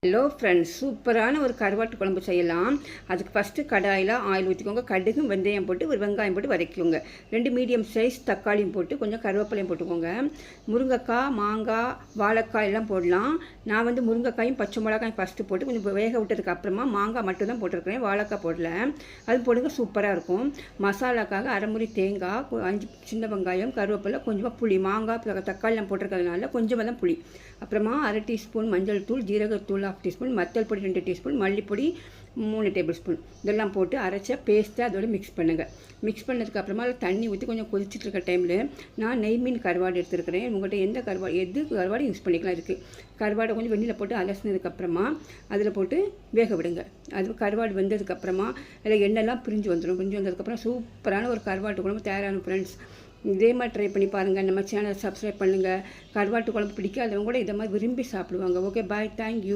Hello friends, சூப்பரான ஒரு கருவாட்டு குழம்பு செய்யலாம். அதுக்கு ஃபஸ்ட்டு கடாயில் ஆயில் ஊற்றிக்கோங்க. கடுகு வெந்தயம் போட்டு ஒரு வெங்காயம் போட்டு வதக்கிக்கோங்க. 2 மீடியம் சைஸ் தக்காளியும் போட்டு கொஞ்சம் கருவேப்பிலையும் போட்டுக்கோங்க. முருங்கைக்காய், மாங்காய், வாழைக்காய் எல்லாம் போடலாம். நான் முருங்கைக்காயும் பச்சை மிளகாயும் ஃபஸ்ட்டு போட்டு கொஞ்சம் வேக விட்டதுக்கு அப்புறமா மாங்காய் மட்டும் தான் போட்டிருக்கிறேன், வாழைக்காய் போடல. அது போடுங்க, சூப்பராக இருக்கும். மசாலாக்காக அரைமுறி தேங்காய், 5 சின்ன வெங்காயம், கருவேப்பிலை, கொஞ்சமாக புளி, மாங்காய் தக்காளிலாம் போட்டிருக்கிறதுனால கொஞ்சமாக தான் புளி, அப்புறமா 1/2 டீஸ்பூன் மஞ்சள் தூள், ஜீரகத்தூள் 1/2 டீஸ்பூன், மத்தல் பொடி 2 டீஸ்பூன், மல்லிப்பொடி 3 டேபிள் ஸ்பூன், இதெல்லாம் போட்டு அரைச்ச பேஸ்ட்டை அதோட மிக்ஸ் பண்ணுங்கள். மிக்ஸ் பண்ணதுக்கப்புறமா அதில் தண்ணி ஊற்றி கொஞ்சம் கொதிச்சுட்டு இருக்க டைமில் நான் நெய் மீன் கருவாடு எடுத்துருக்கிறேன். உங்கள்கிட்ட எந்த கருவாடு யூஸ் பண்ணிக்கலாம். இருக்குது கருவாடை கொஞ்சம் வெண்ணில் போட்டு அலசினதுக்கப்புறமா அதில் போட்டு வேக விடுங்க. அது கருவாடு வெந்ததுக்கப்புறமா அதில் எண்ணெய்லாம் பிரிஞ்சு வந்ததுக்கப்புறம் சூப்பரான ஒரு கருவாட்டு குழம்பு தயாரான ஃப்ரெண்ட்ஸ். இதே மாதிரி ட்ரை பண்ணி பாருங்கள். நம்ம சேனலை சப்ஸ்கிரைப் பண்ணுங்கள். கருவாட்டு குழம்பு பிடிக்காதவங்க கூட இதை மாதிரி விரும்பி சாப்பிடுவாங்க. ஓகே, பாய், தேங்க்யூ.